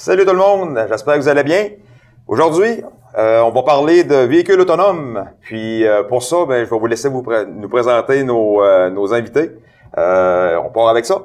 Salut tout le monde, j'espère que vous allez bien. Aujourd'hui, on va parler de véhicules autonomes. Puis pour ça, je vais vous laisser nous présenter nos invités. On part avec ça.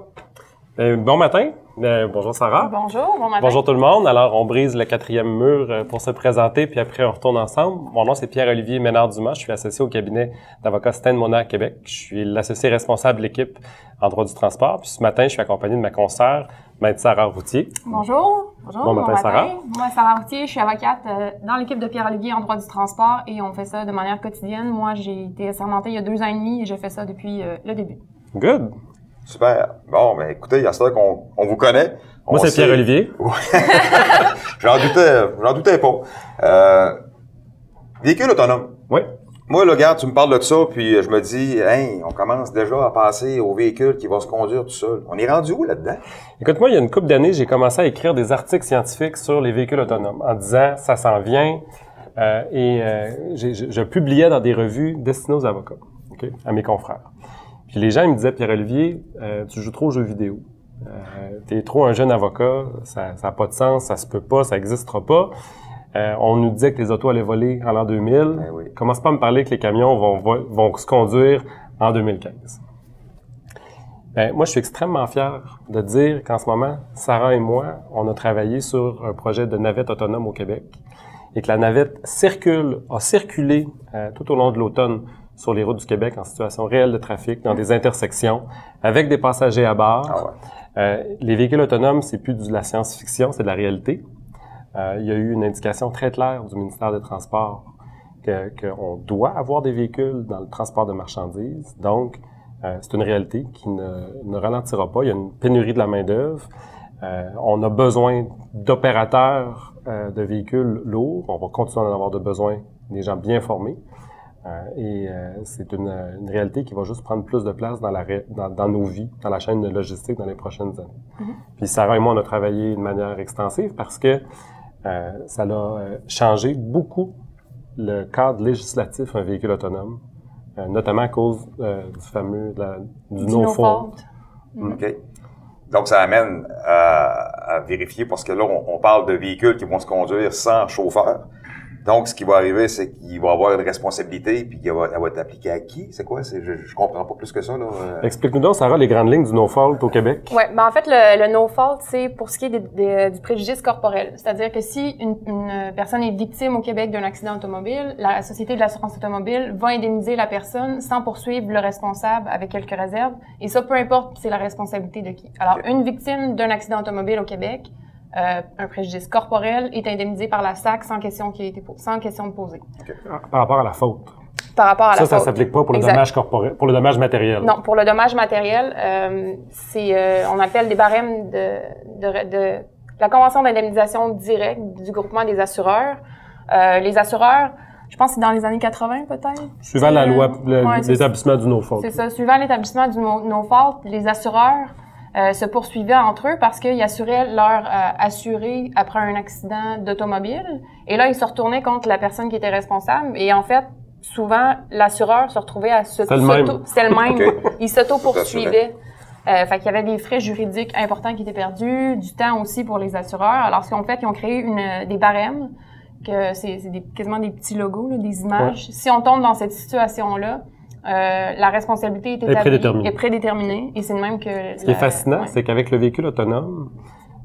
Bon matin. Bonjour Sarah. Bonjour, bon matin. Bonjour tout le monde. Alors, on brise le 4e mur pour se présenter, puis après, on retourne ensemble. Mon nom, c'est Pierre-Olivier Ménard-Dumas. Je suis associé au cabinet d'avocats Stein Mona à Québec. Je suis l'associé responsable de l'équipe en droit du transport. Puis ce matin, je suis accompagné de ma consoeur, Maître Sarah Routier. Bonjour. Bonjour. Bon matin, Sarah. Moi, Sarah Routier, je suis avocate dans l'équipe de Pierre-Olivier en droit du transport et on fait ça de manière quotidienne. Moi, j'ai été assermentée il y a 2 ans et demi et j'ai fait ça depuis le début. Good. Super. Bon, écoutez, il y a ça qu'on vous connaît. Moi, c'est Pierre-Olivier. J'en doutais pas. Véhicule autonome. Oui. Moi, là, regarde, tu me parles de ça, puis je me dis, hey, on commence déjà à passer au véhicule qui va se conduire tout seul. On est rendu où là-dedans? Écoute, moi, il y a une couple d'années, j'ai commencé à écrire des articles scientifiques sur les véhicules autonomes en disant, ça s'en vient, je publiais dans des revues destinées aux avocats, okay, à mes confrères. Puis les gens ils me disaient, Pierre-Olivier, tu joues trop aux jeux vidéo. T'es trop un jeune avocat, ça n'a pas de sens, ça se peut pas, ça n'existera pas. On nous disait que les autos allaient voler en l'an 2000. Ben oui. Commence pas à me parler que les camions vont se conduire en 2015. Moi, je suis extrêmement fier de dire qu'en ce moment, Sarah et moi, on a travaillé sur un projet de navette autonome au Québec et que la navette a circulé tout au long de l'automne sur les routes du Québec en situation réelle de trafic, dans des intersections, avec des passagers à bord. Ah ouais. Les véhicules autonomes, c'est plus de la science-fiction, c'est de la réalité. Il y a eu une indication très claire du ministère des Transports qu'on doit avoir des véhicules dans le transport de marchandises. Donc, c'est une réalité qui ne ralentira pas. Il y a une pénurie de la main-d'œuvre. On a besoin d'opérateurs de véhicules lourds. On va continuer à en avoir besoin des gens bien formés. C'est une réalité qui va juste prendre plus de place dans nos vies, dans la chaîne de logistique dans les prochaines années. Mm-hmm. Puis Sarah et moi, on a travaillé de manière extensive parce que ça a changé beaucoup le cadre législatif d'un véhicule autonome, notamment à cause du fameux du no fault. OK. Donc, ça amène à vérifier parce que là, on parle de véhicules qui vont se conduire sans chauffeur. Donc, ce qui va arriver, c'est qu'il va avoir une responsabilité, puis elle va être appliquée à qui? C'est quoi? Je comprends pas plus que ça, là. Explique-nous donc, Sarah, les grandes lignes du no-fault au Québec. Oui, en fait, le no-fault, c'est pour ce qui est du préjudice corporel. C'est-à-dire que si une personne est victime au Québec d'un accident automobile, la Société de l'assurance automobile va indemniser la personne sans poursuivre le responsable avec quelques réserves. Et ça, peu importe, c'est la responsabilité de qui. Alors, une victime d'un accident automobile au Québec, un préjudice corporel est indemnisé par la SAC sans question de poser. Okay. Par rapport à la faute. Par rapport à la faute. Ça s'applique pas pour le dommage corporel, pour le dommage matériel. Non, pour le dommage matériel, on appelle des barèmes de la convention d'indemnisation directe du groupement des assureurs. Les assureurs, je pense que c'est dans les années 80 peut-être. Suivant la loi, l'établissement du no-fault. C'est ça. Suivant l'établissement du no-fault, les assureurs se poursuivaient entre eux parce qu'ils assuraient leur assuré après un accident d'automobile. Et là, ils se retournaient contre la personne qui était responsable. Et en fait, souvent, l'assureur se retrouvait à C'était le même. Okay. Il s'auto-poursuivait. Fait qu'il y avait des frais juridiques importants qui étaient perdus, du temps aussi pour les assureurs. Alors, ce qu'ils ont fait, ils ont créé des barèmes, que c'est quasiment des petits logos, là, des images. Ouais. Si on tombe dans cette situation-là, la responsabilité est prédéterminée et c'est de même que... Ce qui est fascinant, c'est qu'avec le véhicule autonome,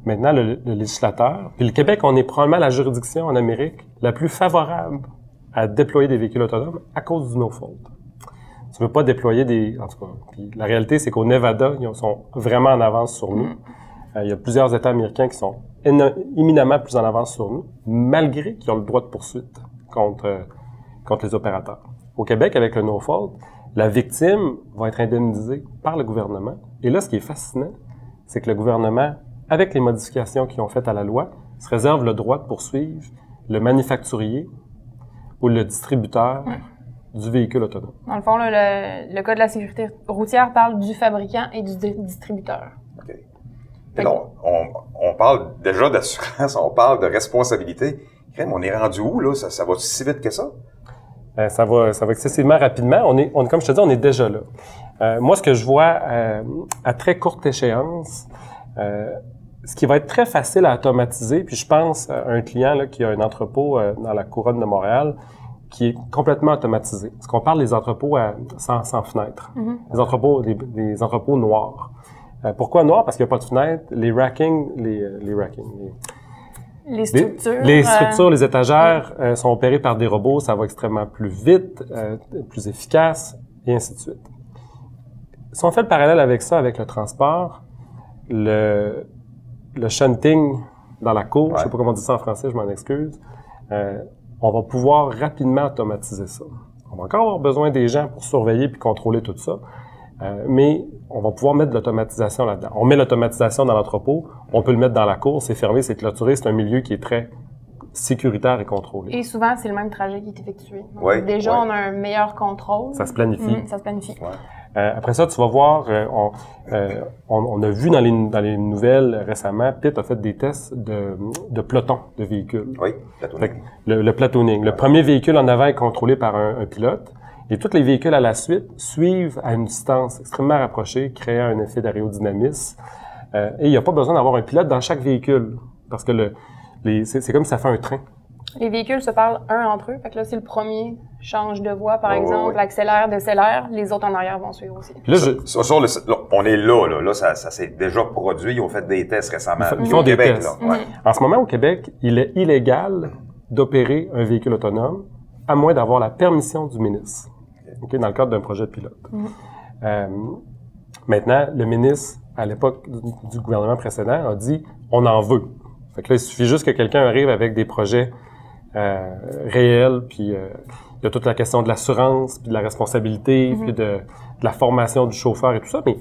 maintenant, le législateur, puis le Québec, on est probablement la juridiction en Amérique la plus favorable à déployer des véhicules autonomes à cause du no-fault. Tu veux pas déployer en tout cas, puis la réalité, c'est qu'au Nevada, ils sont vraiment en avance sur nous. Il y a plusieurs États américains qui sont éminemment plus en avance sur nous, malgré qu'ils ont le droit de poursuite contre les opérateurs. Au Québec, avec le no-fault, la victime va être indemnisée par le gouvernement. Et là, ce qui est fascinant, c'est que le gouvernement, avec les modifications qu'ils ont faites à la loi, se réserve le droit de poursuivre le manufacturier ou le distributeur du véhicule autonome. Dans le fond, là, le Code de la sécurité routière parle du fabricant et du distributeur. OK. Et là, on parle déjà d'assurance, on parle de responsabilité. On est rendu où, là? Ça va si vite que ça? Ça va excessivement rapidement. Comme je te dis, on est déjà là. Moi, ce que je vois à très courte échéance, ce qui va être très facile à automatiser, puis je pense à un client là, qui a un entrepôt dans la couronne de Montréal qui est complètement automatisé. Parce qu'on parle des entrepôts sans fenêtre, des entrepôts noirs. Pourquoi noirs? Parce qu'il n'y a pas de fenêtre. Les structures, les étagères sont opérées par des robots, ça va extrêmement plus vite, plus efficace, et ainsi de suite. Si on fait le parallèle avec ça, avec le transport, le shunting dans la cour, je sais pas comment on dit ça en français, je m'en excuse, on va pouvoir rapidement automatiser ça. On va encore avoir besoin des gens pour surveiller puis contrôler tout ça, mais on va pouvoir mettre de l'automatisation là-dedans. On met l'automatisation dans l'entrepôt, on peut le mettre dans la cour, c'est fermé, c'est clôturé, c'est un milieu qui est très sécuritaire et contrôlé. Et souvent, c'est le même trajet qui est effectué. Donc, déjà, on a un meilleur contrôle. Ça se planifie. Ça se planifie. Après ça, tu vas voir, on a vu dans les nouvelles récemment, Pitt a fait des tests de peloton de véhicules. Oui, platooning. Le platooning. Le premier véhicule en avant est contrôlé par un pilote et tous les véhicules à la suite suivent à une distance extrêmement rapprochée, créant un effet d'aérodynamisme. Et il n'y a pas besoin d'avoir un pilote dans chaque véhicule parce que c'est comme si ça fait un train. Les véhicules se parlent un entre eux. Fait que là, si le premier change de voie, par exemple, accélère, décélère, les autres en arrière vont suivre aussi. Là, on est là, ça s'est déjà produit. Ils ont fait des tests récemment. Ils font des tests. Là. En ce moment, au Québec, il est illégal d'opérer un véhicule autonome à moins d'avoir la permission du ministre, dans le cadre d'un projet de pilote. Maintenant, le ministre, à l'époque du gouvernement précédent, a dit « on en veut ». Fait que là, il suffit juste que quelqu'un arrive avec des projets réels, puis il y a toute la question de l'assurance, puis de la responsabilité, puis de la formation du chauffeur et tout ça, mais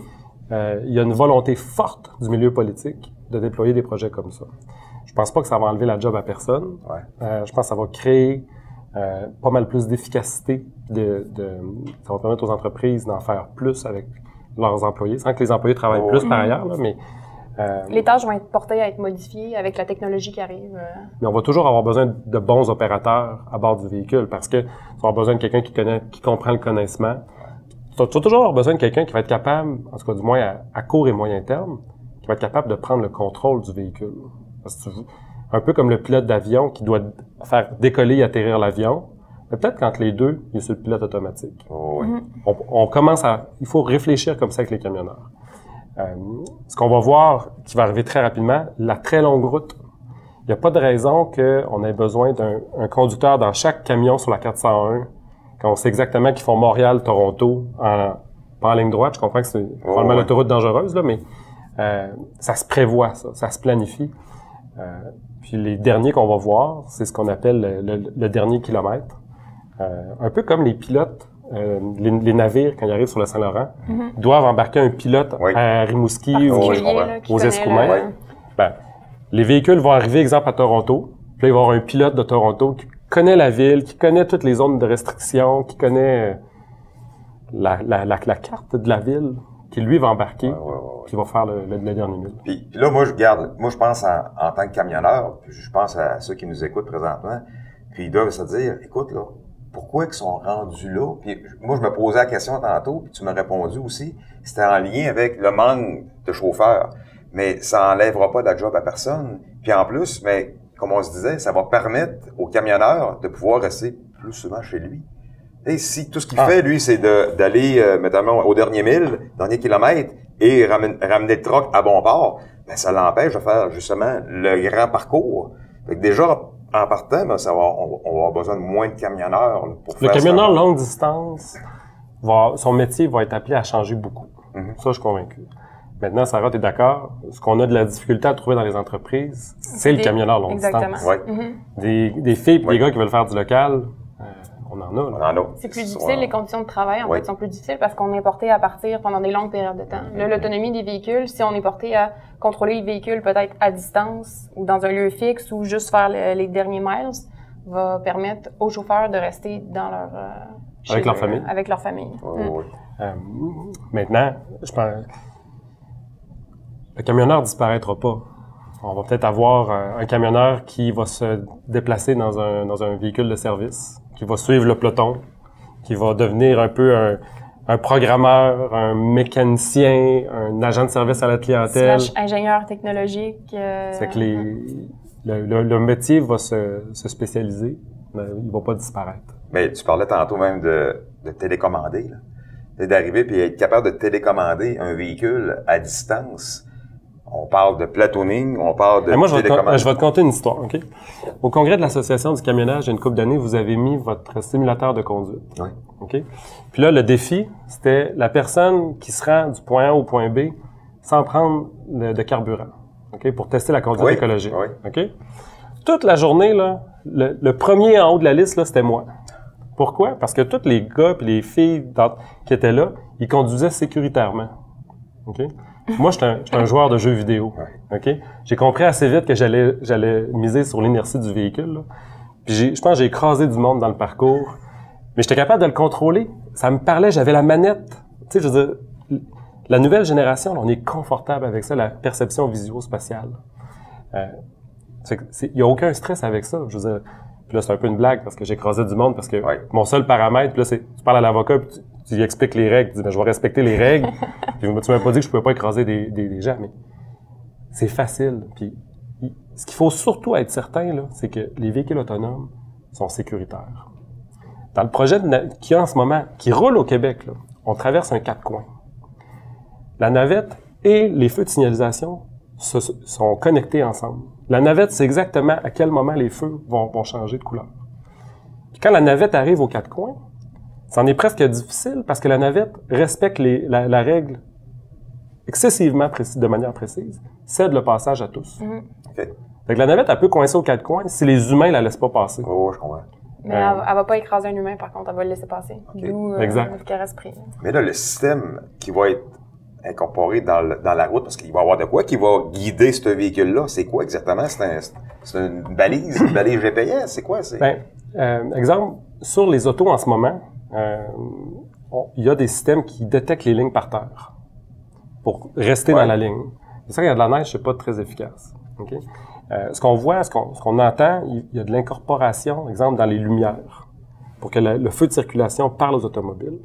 il y a une volonté forte du milieu politique de déployer des projets comme ça. Je pense pas que ça va enlever la job à personne. Je pense que ça va créer pas mal plus d'efficacité, ça va permettre aux entreprises d'en faire plus avec leurs employés, sans que les employés travaillent plus par ailleurs, là, mais les tâches vont être portées à être modifiées avec la technologie qui arrive. Mais on va toujours avoir besoin de bons opérateurs à bord du véhicule parce que tu vas avoir besoin de quelqu'un qui comprend le connaissement. Tu vas toujours avoir besoin de quelqu'un qui va être capable, en tout cas du moins à court et moyen terme, qui va être capable de prendre le contrôle du véhicule. Parce que un peu comme le pilote d'avion qui doit faire décoller et atterrir l'avion, mais peut-être qu'entre les deux, il y a ce pilote automatique. On commence il faut réfléchir comme ça avec les camionneurs. Ce qu'on va voir, qui va arriver très rapidement, la très longue route. Il n'y a pas de raison qu'on ait besoin d'un conducteur dans chaque camion sur la 401, quand on sait exactement qu'ils font Montréal-Toronto pas en ligne droite. Je comprends que c'est probablement l'autoroute dangereuse, là, mais ça se prévoit, ça se planifie. Puis les derniers qu'on va voir, c'est ce qu'on appelle le dernier kilomètre. Un peu comme les pilotes. Les navires, quand ils arrivent sur le Saint-Laurent, doivent embarquer un pilote à Rimouski ou aux Escoumins. Les véhicules vont arriver, exemple, à Toronto. Puis là, il va y avoir un pilote de Toronto qui connaît la ville, qui connaît toutes les zones de restriction, qui connaît la carte de la ville, qui lui va embarquer, qui va faire le dernier mille. Puis là, moi, je pense en tant que camionneur, puis je pense à ceux qui nous écoutent présentement, puis ils doivent se dire, écoute, là, pourquoi ils sont rendus là? Puis moi, je me posais la question tantôt, puis tu m'as répondu aussi. C'était en lien avec le manque de chauffeurs. Mais ça enlèvera pas de la job à personne. Puis en plus, mais comme on se disait, ça va permettre aux camionneurs de pouvoir rester plus souvent chez lui. Et si tout ce qu'il fait, lui, c'est d'aller, notamment au dernier kilomètre, et ramener le troc à bon port, ben ça l'empêche de faire justement le grand parcours. Fait que déjà, en partant, ben, on va avoir besoin de moins de camionneurs là, pour faire ça. Le camionneur longue distance, son métier va être appelé à changer beaucoup. Ça, je suis convaincu. Maintenant, Sarah, tu es d'accord? Ce qu'on a de la difficulté à trouver dans les entreprises, c'est le camionneur longue distance. Des filles et des gars qui veulent faire du local, on en a. Là. C'est plus difficile, les conditions de travail, en fait, sont plus difficiles parce qu'on est porté à partir pendant des longues périodes de temps. Là, l'autonomie des véhicules, si on est porté à contrôler les véhicules peut-être à distance ou dans un lieu fixe ou juste faire les derniers miles, va permettre aux chauffeurs de rester dans avec leur famille. Avec leur famille. Maintenant, je pense, le camionneur disparaîtra pas. On va peut-être avoir un camionneur qui va se déplacer dans un véhicule de service, qui va suivre le peloton, qui va devenir un peu un programmeur, un mécanicien, un agent de service à la clientèle. / ingénieur technologique. C'est que le métier va se spécialiser, mais il va pas disparaître. Mais tu parlais tantôt même de télécommander, là. C'est d'arriver puis être capable de télécommander un véhicule à distance. On parle de platooning, on parle de moi, je télécommande. vais te conter une histoire, OK? Au congrès de l'Association du camionnage, il y a une couple d'années, vous avez mis votre simulateur de conduite. Oui. OK? Puis là, le défi, c'était la personne qui se rend du point A au point B sans prendre de carburant, OK? Pour tester la conduite écologique. Oui. OK? Toute la journée, là, le premier en haut de la liste, là, c'était moi. Pourquoi? Parce que tous les gars et les filles qui étaient là, ils conduisaient sécuritairement. OK? Moi, j'étais un joueur de jeux vidéo. OK? J'ai compris assez vite que j'allais miser sur l'inertie du véhicule, là. Puis je pense que j'ai écrasé du monde dans le parcours. Mais j'étais capable de le contrôler. Ça me parlait, j'avais la manette. Tu sais, je veux dire, la nouvelle génération, là, on est confortable avec ça, la perception visuo-spatiale. Il n'y a aucun stress avec ça. Je veux dire, puis là, c'est un peu une blague parce que j'ai écrasé du monde parce que mon seul paramètre, puis là, c'est tu parles à l'avocat puis tu lui expliques les règles. Tu dis, ben, je vais respecter les règles. Puis tu m'as pas dit que je pouvais pas écraser des gens, mais c'est facile. Puis ce qu'il faut surtout être certain, là, c'est que les véhicules autonomes sont sécuritaires. Dans le projet qu'il y a en ce moment, qui roule au Québec, là, on traverse un 4 coins. La navette et les feux de signalisation sont connectés ensemble. La navette, c'est exactement à quel moment les feux vont changer de couleur. Puis quand la navette arrive aux 4 coins, c'en est presque difficile parce que la navette respecte la règle excessivement précise, de manière précise, cède le passage à tous. Okay. Fait que la navette, elle peut coincer aux 4 coins si les humains la laissent pas passer. Oh, je comprends. Mais elle va pas écraser un humain, par contre, elle va le laisser passer. Okay. D'où Exact. le esprit. Mais là, le système qui va être incorporé dans la route, parce qu'il va y avoir de quoi qui va guider ce véhicule-là, c'est quoi exactement? C'est une balise GPS? C'est quoi? Exemple, sur les autos en ce moment, il y a des systèmes qui détectent les lignes par terre pour rester dans la ligne. C'est ça, qu'il y a de la neige, c'est pas très efficace. Okay? Ce qu'on voit, ce qu'on entend, il y a de l'incorporation, exemple, dans les lumières, pour que le feu de circulation parle aux automobiles.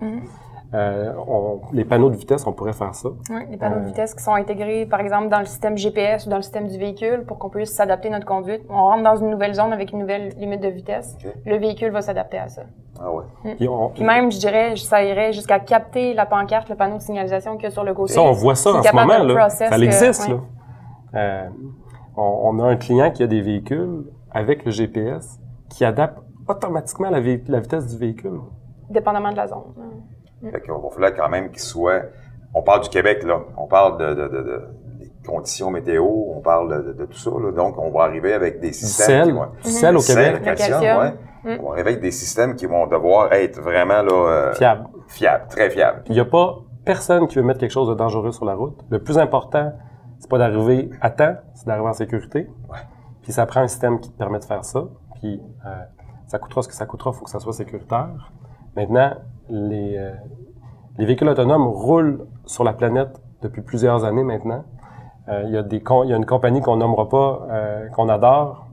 Les panneaux de vitesse, on pourrait faire ça. Oui, les panneaux de vitesse qui sont intégrés, par exemple, dans le système GPS ou dans le système du véhicule pour qu'on puisse s'adapter à notre conduite. On rentre dans une nouvelle zone avec une nouvelle limite de vitesse. Okay. Le véhicule va s'adapter à ça. Ah ouais. Puis même, je dirais, ça irait jusqu'à capter la pancarte, le panneau de signalisation qu'il y a sur le côté. Ça, on voit ça en ce moment, là. Ça existe, là. On a un client qui a des véhicules avec le GPS qui adapte automatiquement la vitesse du véhicule. Dépendamment de la zone. Fait qu'il va falloir quand même qu'il soit... On parle du Québec, là. On parle des conditions météo, on parle de tout ça, là. Donc, on va arriver avec des systèmes... Du sel au Québec. Le calcium, ouais. On va arriver avec des systèmes qui vont devoir être vraiment, là... Fiables, très fiables. Il n'y a pas personne qui veut mettre quelque chose de dangereux sur la route. Le plus important, c'est pas d'arriver à temps, c'est d'arriver en sécurité. Ouais. Puis ça prend un système qui te permet de faire ça. Puis ça coûtera ce que ça coûtera, il faut que ça soit sécuritaire. Maintenant, les véhicules autonomes roulent sur la planète depuis plusieurs années maintenant. Il y a une compagnie qu'on nommera pas, qu'on adore,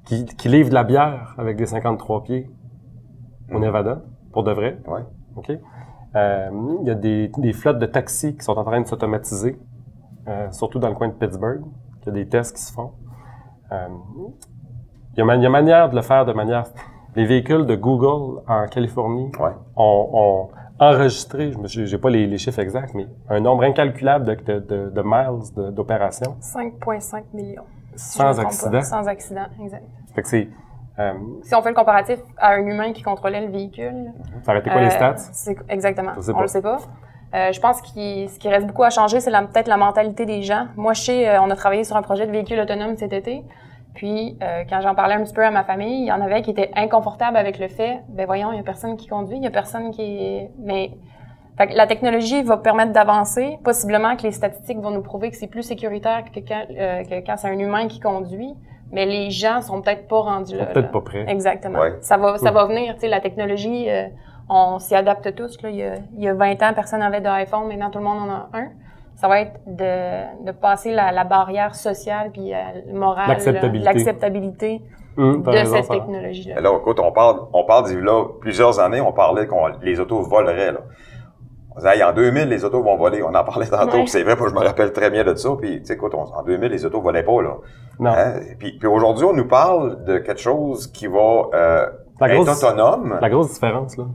qui livre de la bière avec des 53 pieds au Nevada, pour de vrai. Ouais. OK? Il y a des flottes de taxis qui sont en train de s'automatiser, surtout dans le coin de Pittsburgh. Il y a des tests qui se font. Il y a manière de le faire de manière... Les véhicules de Google en Californie ont enregistré, j'ai pas les chiffres exacts, mais un nombre incalculable de miles d'opérations. 5,5 millions. Sans accident. Sans accident, exact. Fait que c'est... si on fait le comparatif à un humain qui contrôlait le véhicule... Ça aurait été quoi les stats? Exactement. On le sait pas. Je pense que ce qui reste beaucoup à changer, c'est peut-être la mentalité des gens. Moi, on a travaillé sur un projet de véhicule autonome cet été. Puis, quand j'en parlais un petit peu à ma famille, il y en avait qui étaient inconfortables avec le fait, ben voyons, il y a personne qui conduit, il y a personne qui... Mais fait que la technologie va permettre d'avancer. Possiblement que les statistiques vont nous prouver que c'est plus sécuritaire que quand c'est un humain qui conduit. Mais les gens sont peut-être pas rendus là. Peut-être pas prêts. Exactement. Ouais. Ça va venir. Tu sais, la technologie, on s'y adapte tous. Là. Il y a 20 ans, personne n'avait d'iPhone. Maintenant, tout le monde en a un. Ça va être de passer la barrière sociale puis morale, l'acceptabilité de cette technologie-là. Là, écoute, on parle d'il y a plusieurs années, on parlait que les autos voleraient, là. On disait, hey, en 2000, les autos vont voler. On en parlait tantôt, puis c'est vrai, moi, je me rappelle très bien de ça. Puis, tu sais, écoute, en 2000, les autos volaient pas, là. Non. Hein? Puis aujourd'hui, on nous parle de quelque chose qui va être autonome. La grosse différence, là,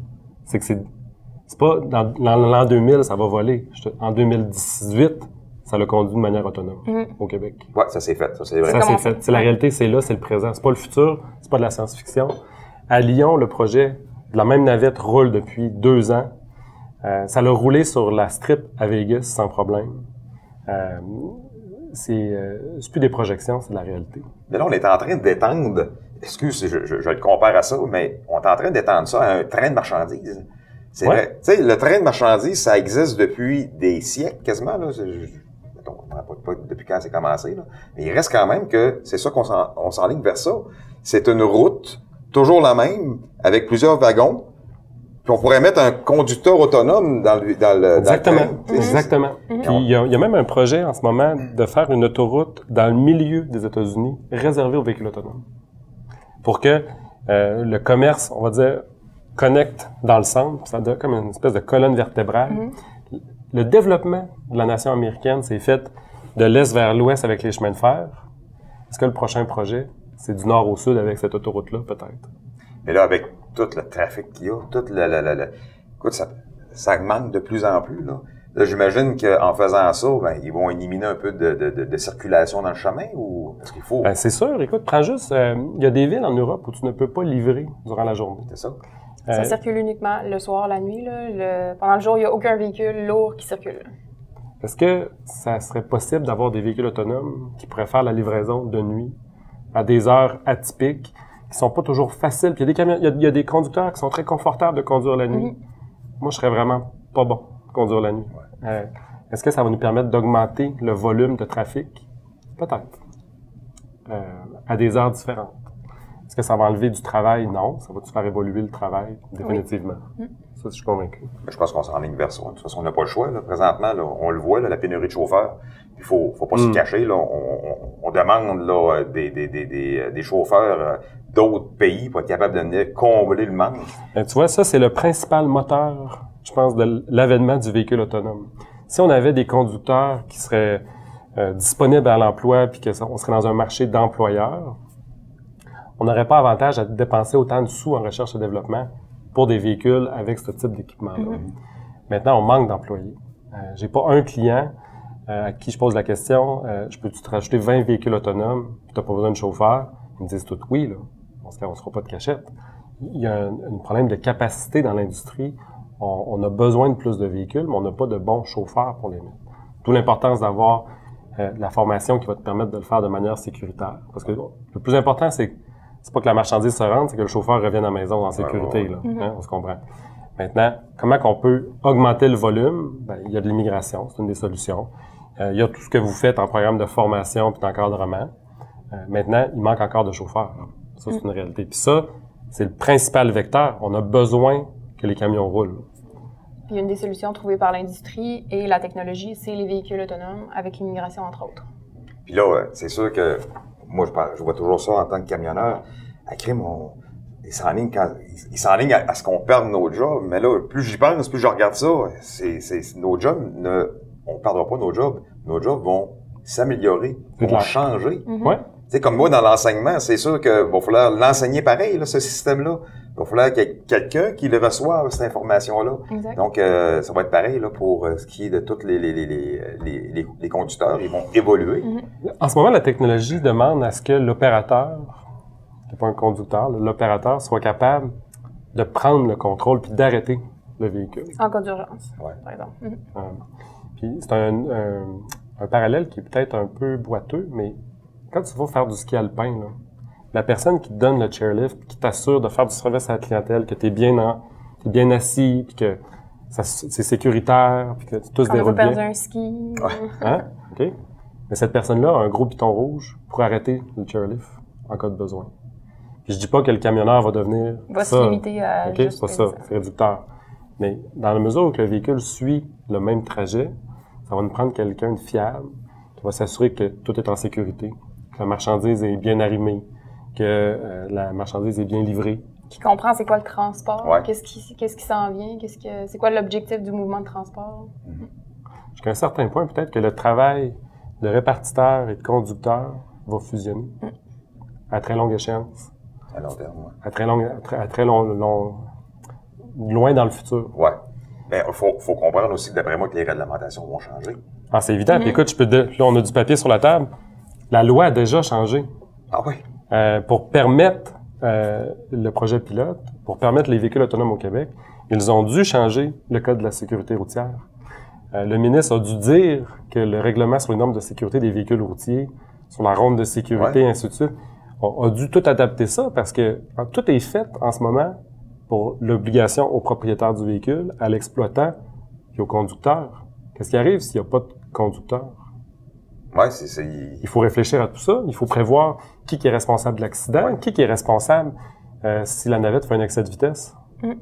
c'est que c'est pas dans l'an 2000, ça va voler. En 2018, ça l'a conduit de manière autonome au Québec. Ouais, ça s'est fait, ça c'est vrai. Ça c'est fait. C'est la réalité, c'est là, c'est le présent. C'est pas le futur, c'est pas de la science-fiction. À Lyon, le projet de la même navette roule depuis 2 ans. Ça l'a roulé sur la strip à Vegas sans problème. C'est plus des projections, c'est de la réalité. Mais là, on est en train d'étendre, excuse, je le compare à ça, mais on est en train d'étendre ça à un train de marchandises. C'est vrai. Tu sais, le train de marchandises, ça existe depuis des siècles quasiment, là. Pas depuis quand c'est commencé, là. Mais il reste quand même que c'est ça qu'on s'enligne vers ça. C'est une route, toujours la même, avec plusieurs wagons. Puis on pourrait mettre un conducteur autonome dans le Exactement. train. Exactement. Puis il y a même un projet en ce moment de faire une autoroute dans le milieu des États-Unis réservée aux véhicules autonomes. Pour que le commerce, on va dire, connecte dans le centre, ça donne comme une espèce de colonne vertébrale. Le développement de la nation américaine s'est fait de l'est vers l'ouest avec les chemins de fer. Est-ce que le prochain projet, c'est du nord au sud avec cette autoroute-là, peut-être? Mais là, avec tout le trafic qu'il y a, tout écoute, ça augmente de plus en plus, là. Là, j'imagine qu'en faisant ça, ben, ils vont éliminer un peu de circulation dans le chemin, ou est-ce qu'il faut? Ben, c'est sûr. Écoute, prends juste, il y a des villes en Europe où tu ne peux pas livrer durant la journée. C'est ça? Ça circule uniquement le soir, la nuit, là. Pendant le jour, il n'y a aucun véhicule lourd qui circule. Est-ce que ça serait possible d'avoir des véhicules autonomes qui pourraient faire la livraison de nuit à des heures atypiques, qui sont pas toujours faciles? Puis il y a des camions, il y a des conducteurs qui sont très confortables de conduire la nuit. Moi, je serais vraiment pas bon de conduire la nuit. Est-ce que ça va nous permettre d'augmenter le volume de trafic? Peut-être. À des heures différentes. Est-ce que ça va enlever du travail? Non. Ça va-tu faire évoluer le travail? Définitivement. Ça, je suis convaincu. Mais je pense qu'on s'enligne vers ça. De toute façon, on n'a pas le choix, là. Présentement, là, on le voit, là, la pénurie de chauffeurs. Il faut pas se cacher, là. On demande, là, des chauffeurs d'autres pays pour être capable de venir combler le manque. Tu vois, ça, c'est le principal moteur, je pense, de l'avènement du véhicule autonome. Si on avait des conducteurs qui seraient disponibles à l'emploi puis qu'on serait dans un marché d'employeurs, on n'aurait pas avantage à dépenser autant de sous en recherche et développement pour des véhicules avec ce type d'équipement-là. Maintenant, on manque d'employés. J'ai pas un client à qui je pose la question, je peux-tu te rajouter 20 véhicules autonomes, puis t'as pas besoin de chauffeur? Ils me disent tout oui, là. On se fera pas de cachette. Il y a un problème de capacité dans l'industrie. On a besoin de plus de véhicules, mais on n'a pas de bons chauffeurs pour les mettre. D'où l'importance d'avoir la formation qui va te permettre de le faire de manière sécuritaire. Parce que le plus important, c'est pas que la marchandise se rende, c'est que le chauffeur revienne à la maison en sécurité. Là. Hein, on se comprend. Maintenant, comment qu'on peut augmenter le volume? Ben, il y a de l'immigration, c'est une des solutions. Il y a tout ce que vous faites en programme de formation puis d'encadrement. Maintenant, il manque encore de chauffeurs. Là. Ça, c'est une réalité. Puis ça, c'est le principal vecteur. On a besoin que les camions roulent. Puis une des solutions trouvées par l'industrie et la technologie, c'est les véhicules autonomes avec l'immigration, entre autres. Puis là, c'est sûr que moi, je vois toujours ça en tant que camionneur. À crime, il s'enligne à ce qu'on perde nos jobs. Mais là, plus j'y pense, plus je regarde ça, nos jobs on perdra pas nos jobs. Nos jobs vont s'améliorer, vont changer. Ouais. Tu sais, comme moi, dans l'enseignement, c'est sûr que va falloir l'enseigner pareil, là, ce système-là. Il va falloir qu'il y ait quelqu'un qui le reçoive, cette information-là. Exact. Donc, ça va être pareil, là, pour ce qui est de tous les conducteurs. Ils vont évoluer. En ce moment, la technologie demande à ce que l'opérateur, qui n'est pas un conducteur, l'opérateur soit capable de prendre le contrôle puis d'arrêter le véhicule. En cas d'urgence, Ouais. par exemple. Puis c'est un parallèle qui est peut-être un peu boiteux, mais quand tu vas faire du ski alpin, là, la personne qui te donne le chairlift, qui t'assure de faire du service à la clientèle, que t'es bien assis, puis que c'est sécuritaire, puis que tout se déroule bien. Quand on va perdre un ski. Hein? OK. Mais cette personne-là a un gros piton rouge pour arrêter le chairlift en cas de besoin. Puis je dis pas que le camionneur va devenir Va ça. se limiter à OK, juste c'est pas ça, c'est réducteur. Mais dans la mesure où le véhicule suit le même trajet, ça va nous prendre quelqu'un de fiable qui va s'assurer que tout est en sécurité, que la marchandise est bien arrimée, que la marchandise est bien livrée. Qui comprend c'est quoi le transport, Ouais. qu'est-ce qui s'en vient, c'est quoi l'objectif du mouvement de transport. Jusqu'à un certain point, peut-être que le travail de répartiteur et de conducteur va fusionner à très longue échéance, À long terme, ouais. à très loin dans le futur. Ouais. Mais il faut comprendre aussi, d'après moi, que les réglementations vont changer. Ah, c'est évident. Puis écoute, là, on a du papier sur la table. La loi a déjà changé Ah oui? pour permettre le projet pilote, pour permettre les véhicules autonomes au Québec. Ils ont dû changer le code de la sécurité routière. Le ministre a dû dire que le règlement sur les normes de sécurité des véhicules routiers, sur la ronde de sécurité, et ainsi de suite, a dû tout adapter ça parce que tout est fait en ce moment pour l'obligation au propriétaire du véhicule, à l'exploitant et au conducteur. Qu'est-ce qui arrive s'il n'y a pas de conducteur? Ouais, Il faut réfléchir à tout ça. Il faut prévoir qui est responsable de l'accident, qui est responsable si la navette fait un excès de vitesse. Il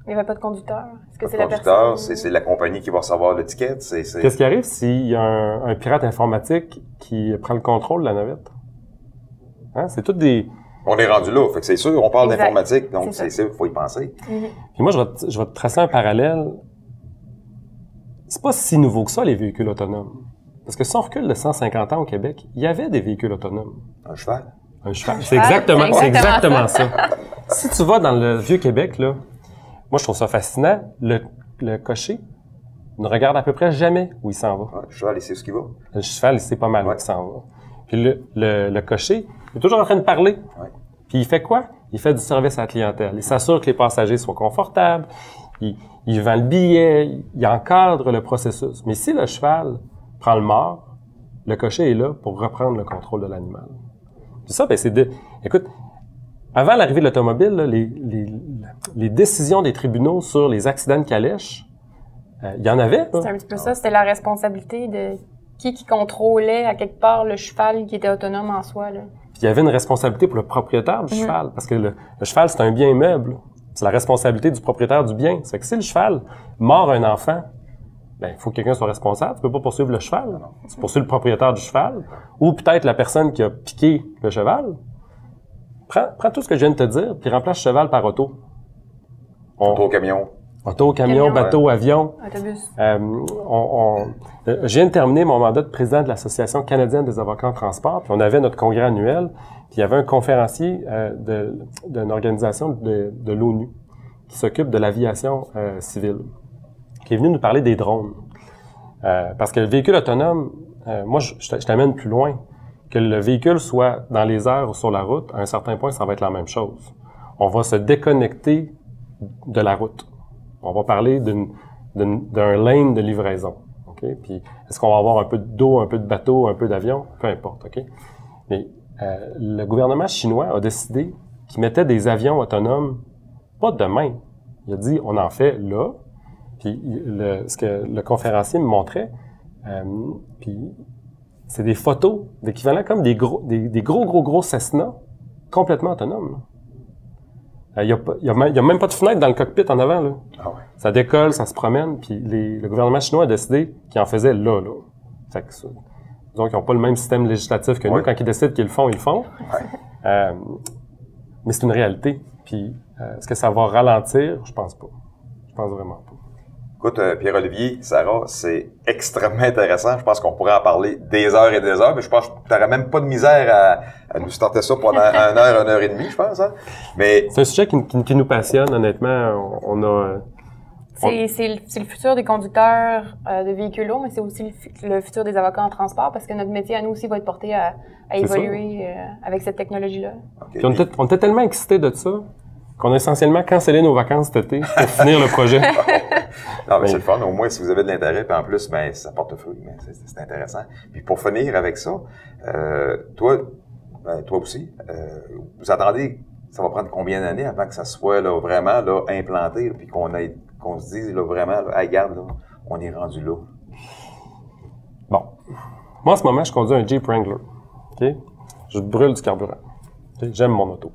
n'y avait pas de conducteur. Est-ce que c'est le la conducteur, personne? c'est la compagnie qui va recevoir le ticket. Qu'est-ce qui arrive s'il y a un pirate informatique qui prend le contrôle de la navette? Hein? C'est toutes des... On est rendu là. Fait que c'est sûr, on parle Exact. d'informatique, donc C'est c'est sûr, il faut y penser. Puis moi, je vais te tracer un parallèle. C'est pas si nouveau que ça, les véhicules autonomes. Parce que si on recule de 150 ans au Québec, il y avait des véhicules autonomes. Un cheval. Un cheval. C'est exactement ça. Si tu vas dans le Vieux-Québec, là, moi, je trouve ça fascinant. Le cocher ne regarde à peu près jamais où il s'en va. Ouais, le cheval, il sait ce qu'il va. Le cheval, il sait pas mal où il s'en va. Puis le cocher, il est toujours en train de parler. Ouais. Puis il fait quoi? Il fait du service à la clientèle. Il s'assure que les passagers soient confortables. Il vend le billet. Il encadre le processus. Mais si le cheval prend le mort, le cocher est là pour reprendre le contrôle de l'animal. Puis ça, ben écoute, avant l'arrivée de l'automobile, là, les décisions des tribunaux sur les accidents de calèche, il y en avait. C'est un petit peu ça. C'était la responsabilité de qui contrôlait à quelque part le cheval qui était autonome en soi, là. Puis il y avait une responsabilité pour le propriétaire du cheval, parce que le cheval, c'est un bien immeuble. C'est la responsabilité du propriétaire du bien. Ça fait que si le cheval mord un enfant, ben il faut que quelqu'un soit responsable. Tu peux pas poursuivre le cheval. Tu poursuis le propriétaire du cheval, ou peut-être la personne qui a piqué le cheval. Prends tout ce que je viens de te dire, puis remplace cheval par auto. Auto, camion. Auto, camion, bateau, avion. Autobus. Je viens de terminer mon mandat de président de l'Association canadienne des avocats en transport, puis on avait notre congrès annuel, puis il y avait un conférencier d'une organisation de l'ONU qui s'occupe de l'aviation civile, qui est venu nous parler des drones. Parce que le véhicule autonome, moi, je t'amène plus loin. Que le véhicule soit dans les airs ou sur la route, à un certain point, ça va être la même chose. On va se déconnecter de la route. On va parler d'un lane de livraison. Okay? Puis, est-ce qu'on va avoir un peu d'eau, un peu de bateau, un peu d'avion? Peu importe. OK? Mais le gouvernement chinois a décidé qu'il mettait des avions autonomes pas demain. Il a dit, on en fait là. Puis, ce que le conférencier me montrait, puis c'est des photos d'équivalent comme des gros Cessna complètement autonomes. Il y a même pas de fenêtre dans le cockpit en avant, là. Ah ouais. Ça décolle, ça se promène, puis le gouvernement chinois a décidé qu'il en faisait là. Fait que ça, disons qu'ils n'ont pas le même système législatif que nous. Quand ils décident qu'ils le font, ils le font. Ouais. Mais c'est une réalité. Puis, est-ce que ça va ralentir? Je pense pas. Je pense vraiment pas. Écoute, Pierre-Olivier, Sarah, c'est extrêmement intéressant. Je pense qu'on pourrait en parler des heures et des heures, mais je pense que tu n'aurais même pas de misère à nous starter ça pendant 1 heure et demie, je pense. Hein? Mais c'est un sujet qui nous passionne, honnêtement. C'est le futur des conducteurs de véhicules lourds, mais c'est aussi le futur des avocats en transport, parce que notre métier à nous aussi va être porté à évoluer avec cette technologie-là. Okay. Puis on était tellement excités de ça qu'on a essentiellement cancellé nos vacances cet été pour finir le projet. Non, mais c'est le fun. Au moins, si vous avez de l'intérêt, puis en plus, ben, ça porte fruit. Mais c'est intéressant. Puis pour finir avec ça, toi aussi, vous attendez, ça va prendre combien d'années avant que ça soit là, vraiment là, implanté, là, puis qu'on se dise là, vraiment, là, hey, regarde, là, on est rendu là. Bon. Moi, en ce moment, je conduis un Jeep Wrangler. Okay? Je brûle du carburant. Okay? J'aime mon auto.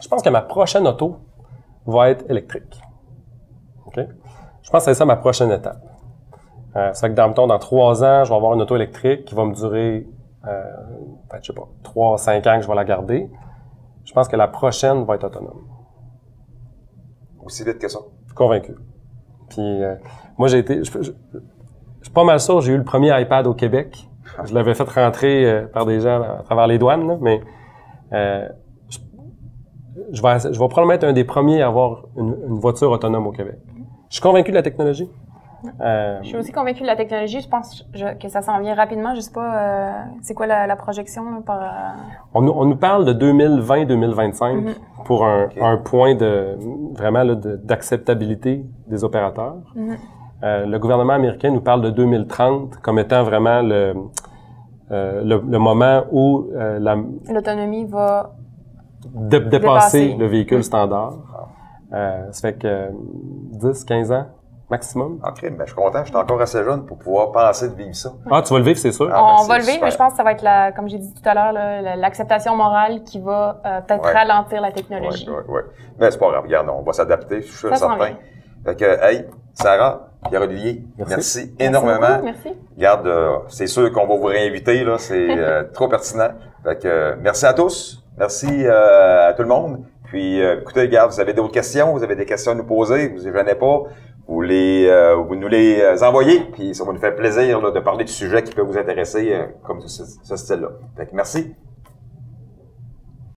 Je pense que ma prochaine auto va être électrique. Okay? Je pense que c'est ça ma prochaine étape. Ça fait que dans 3 ans, je vais avoir une auto électrique qui va me durer, je sais pas, 3 à 5 ans que je vais la garder. Je pense que la prochaine va être autonome. Aussi vite que ça? Convaincu. Puis moi, je suis pas mal sûr, j'ai eu le premier iPad au Québec. Je l'avais fait rentrer par des gens à travers les douanes, là, mais je vais probablement être un des premiers à avoir une voiture autonome au Québec. Je suis convaincu de la technologie. Je suis aussi convaincue de la technologie. Je pense que ça s'en vient rapidement. Je sais pas, c'est quoi la projection là, par... On nous parle de 2020-2025 pour un point vraiment d'acceptabilité des opérateurs. Le gouvernement américain nous parle de 2030 comme étant vraiment le moment où l'autonomie va dépasser le véhicule standard. Ça fait que 10-15 ans maximum. OK, mais je suis content, je suis encore assez jeune pour pouvoir penser de vivre ça. Ah, tu vas le vivre, c'est sûr. On va le vivre, mais je pense que ça va être, comme j'ai dit tout à l'heure, l'acceptation morale qui va peut-être ralentir la technologie. Oui. Mais c'est pas grave, regarde, on va s'adapter, je suis sûr certain. Fait que, hey, Sarah, Pierre-Olivier, merci énormément. Beaucoup, merci. Regarde, c'est sûr qu'on va vous réinviter, là, c'est trop pertinent. Fait que, merci à tous, merci à tout le monde. Puis, écoutez, regarde, vous avez d'autres questions, vous avez des questions à nous poser, vous ne gênez pas. Vous nous les envoyez, puis ça va nous faire plaisir là, de parler de sujets qui peuvent vous intéresser comme ce style-là. Fait que merci.